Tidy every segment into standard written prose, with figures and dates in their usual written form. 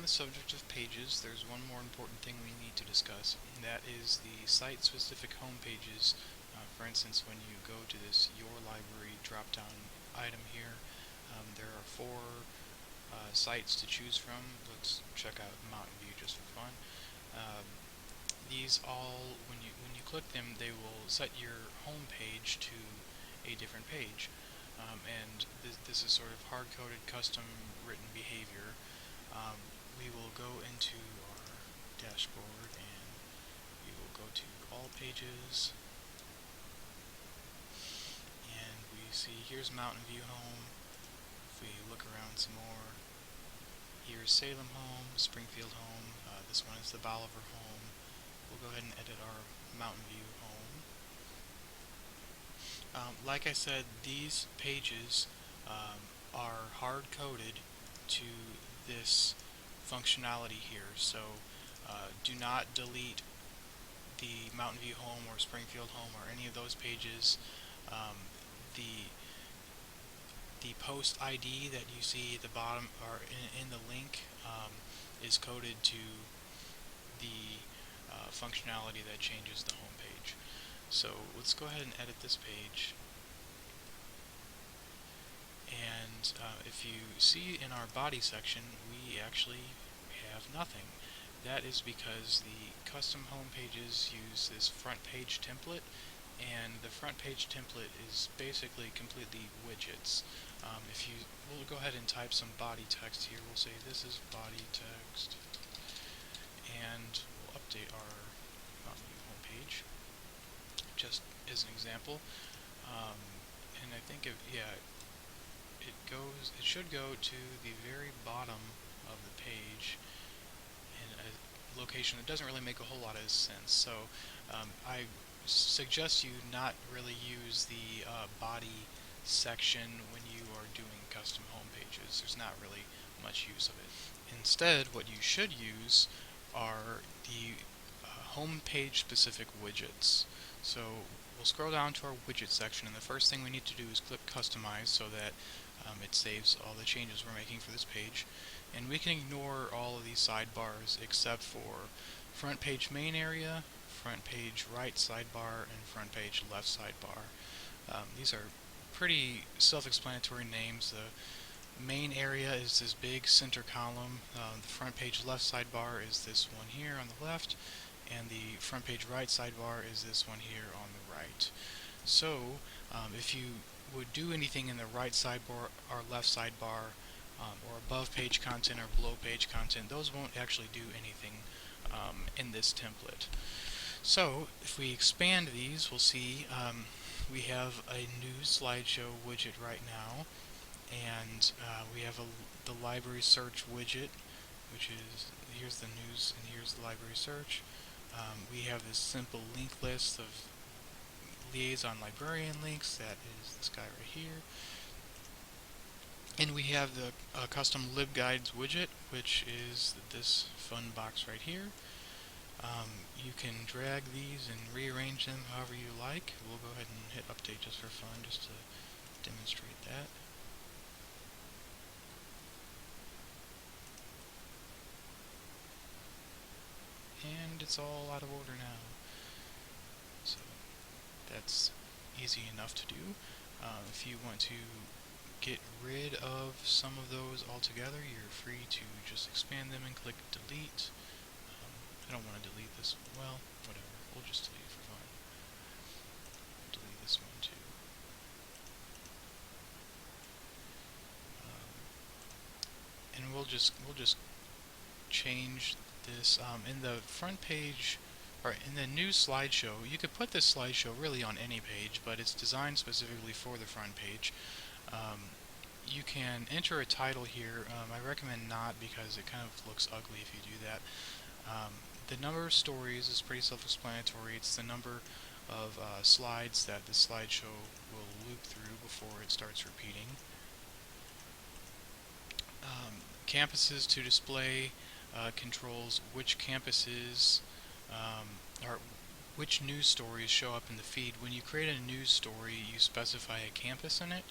the subject of pages, there's one more important thing we need to discuss, and that is the site-specific home pages. For instance, when you go to this Your Library drop-down item here, there are four sites to choose from. Let's check out Mountain View just for fun. These all, when you click them, they will set your home page to a different page. And this is sort of hard-coded, custom-written behavior. We will go into our dashboard and we will go to all pages, and we see here's Mountain View Home. If we look around some more, here's Salem Home, Springfield Home, this one is the Bolivar Home. We'll go ahead and edit our Mountain View Home. Like I said, these pages are hard-coded to this functionality here, so do not delete the Mountain View Home or Springfield Home or any of those pages. The post ID that you see at the bottom or in the link is coded to the functionality that changes the home page. So let's go ahead and edit this page. And if you see in our body section, we actually have nothing. That is because the custom home pages use this front page template, and the front page template is basically completely widgets. We'll go ahead and type some body text here. We'll say this is body text, and we'll update our home page just as an example. And I think it should go to the very bottom of the page in a location that doesn't really make a whole lot of sense. So I suggest you not really use the body section when you are doing custom home pages. There's not really much use of it. Instead, what you should use are the home page specific widgets. So we'll scroll down to our widget section, and the first thing we need to do is click customize so that it saves all the changes we're making for this page. And we can ignore all of these sidebars except for front page main area, front page right sidebar, and front page left sidebar. These are pretty self-explanatory names. The main area is this big center column. The front page left sidebar is this one here on the left, and the front page right sidebar is this one here on the right. So if you would do anything in the right sidebar or left sidebar, or above page content or below page content, those won't actually do anything in this template. So if we expand these, we'll see we have a new slideshow widget right now, and we have the library search widget, which is, here's the news and here's the library search. We have this simple link list of liaison librarian links, that is this guy right here. And we have the custom libguides widget, which is this fun box right here. You can drag these and rearrange them however you like. We'll go ahead and hit update just for fun, just to demonstrate that. And it's all out of order now. So that's easy enough to do. If you want to get rid of some of those altogether, you're free to just expand them and click delete. I don't want to delete this. Well, whatever. We'll just delete it for fun. Delete this one too. And we'll just change this in the front page, or in the new slideshow. You could put this slideshow really on any page, but it's designed specifically for the front page. You can enter a title here. I recommend not, because it kind of looks ugly if you do that. The number of stories is pretty self-explanatory. It's the number of slides that the slideshow will loop through before it starts repeating. Campuses to display controls which campuses or which news stories show up in the feed. When you create a news story, you specify a campus in it,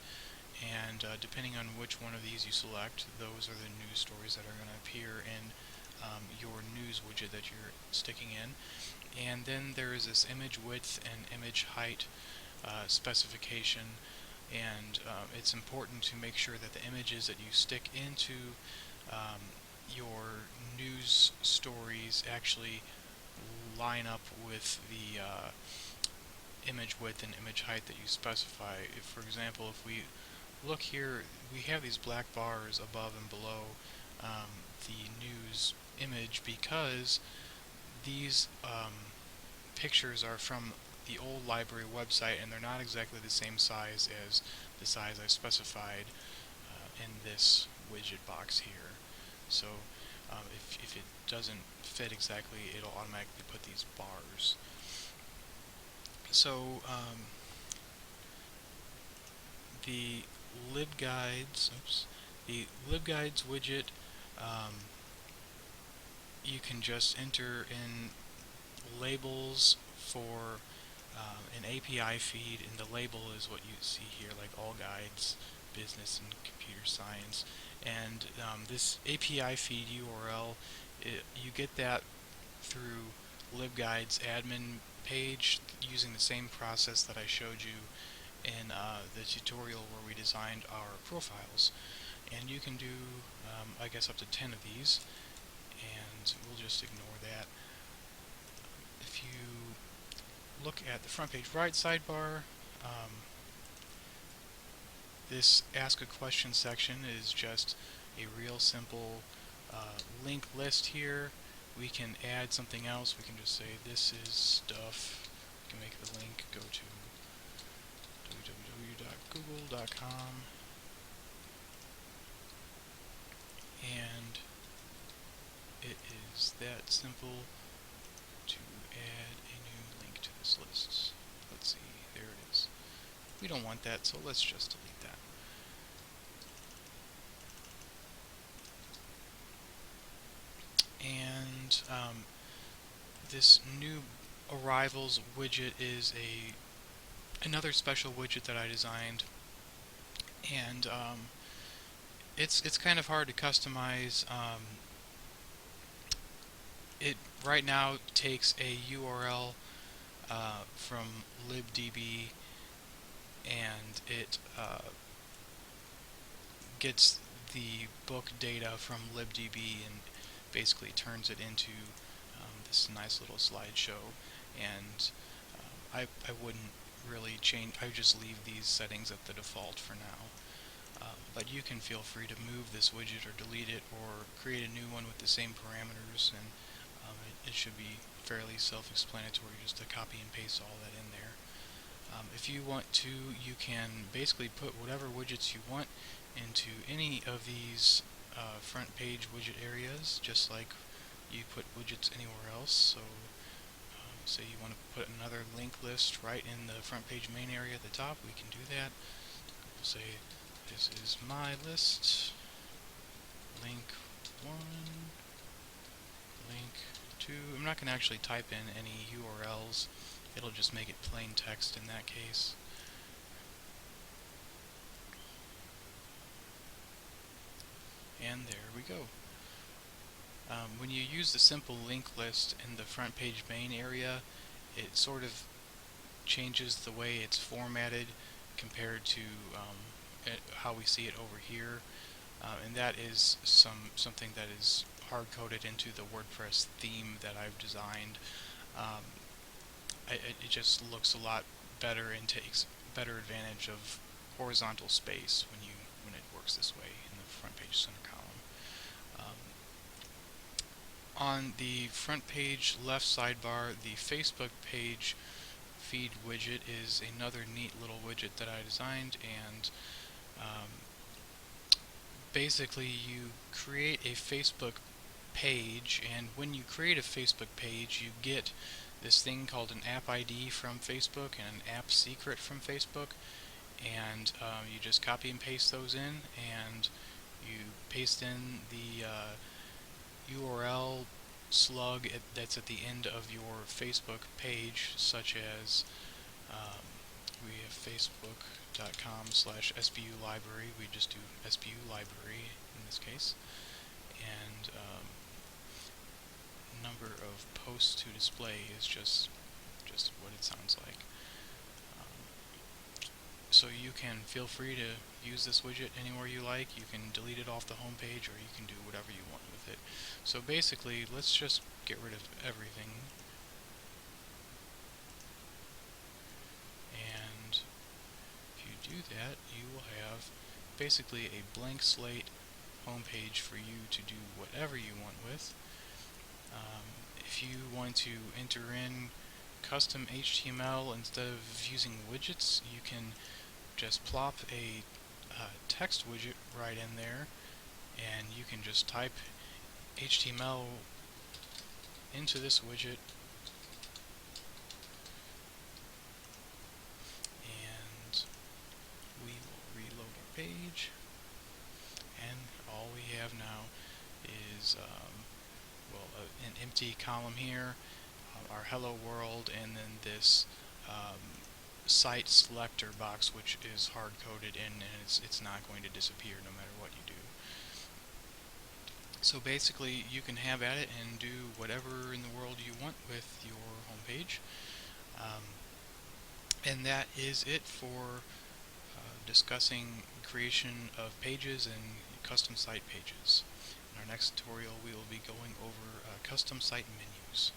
and depending on which one of these you select, those are the news stories that are going to appear. here in your news widget that you're sticking in. And then there is this image width and image height specification, and it's important to make sure that the images that you stick into your news stories actually line up with the image width and image height that you specify. If, for example, if we look here, we have these black bars above and below the news image because these pictures are from the old library website, and they're not exactly the same size as the size I specified in this widget box here. So if it doesn't fit exactly, it'll automatically put these bars. So the libguides widget, you can just enter in labels for an API feed, and the label is what you see here, like all guides, business, and computer science. And this API feed URL, you get that through libguides admin page using the same process that I showed you in the tutorial where we designed our profiles. And you can do, I guess, up to 10 of these, and we'll just ignore that. If you look at the front page right sidebar, this Ask a Question section is just a real simple link list here. We can add something else. We can just say this is stuff. We can make the link go to www.google.com, and it is that simple to add a new link to this list. Let's see, there it is. We don't want that, so let's just delete that. And this new arrivals widget is another special widget that I designed, and it's kind of hard to customize. It right now takes a URL from libdb, and it gets the book data from libdb and basically turns it into this nice little slideshow. And I wouldn't really change. I would just leave these settings at the default for now. But you can feel free to move this widget or delete it or create a new one with the same parameters, and it should be fairly self-explanatory just to copy and paste all that in there. If you want to, you can basically put whatever widgets you want into any of these front page widget areas, just like you put widgets anywhere else. So say you want to put another link list right in the front page main area at the top, we can do that. We'll say this is my list, link 1, link 2. I'm not going to actually type in any URLs. It'll just make it plain text in that case. And there we go. When you use the simple link list in the front page main area, it sort of changes the way it's formatted compared to how we see it over here, and that is something that is hard-coded into the WordPress theme that I've designed. It just looks a lot better and takes better advantage of horizontal space when it works this way in the front page center column. On the front page left sidebar, the Facebook page feed widget is another neat little widget that I designed, and basically you create a Facebook page, and when you create a Facebook page, you get this thing called an app ID from Facebook and an app secret from Facebook, and you just copy and paste those in, and you paste in the URL slug that's at the end of your Facebook page, such as we have facebook.com/SBU Library. We just do SBU Library in this case, and post to display is just what it sounds like. So you can feel free to use this widget anywhere you like. You can delete it off the home page, or you can do whatever you want with it. So basically, let's just get rid of everything. And if you do that, you will have basically a blank slate home page for you to do whatever you want with. If you want to enter in custom HTML instead of using widgets, you can just plop a text widget right in there, and you can just type HTML into this widget, and we will reload our page, and all we have now is an empty column here, our hello world, and then this site selector box, which is hard-coded in, and it's not going to disappear no matter what you do. So basically, you can have at it and do whatever in the world you want with your home page. And that is it for discussing creation of pages and custom site pages. In our next tutorial, we will be going over custom site menus.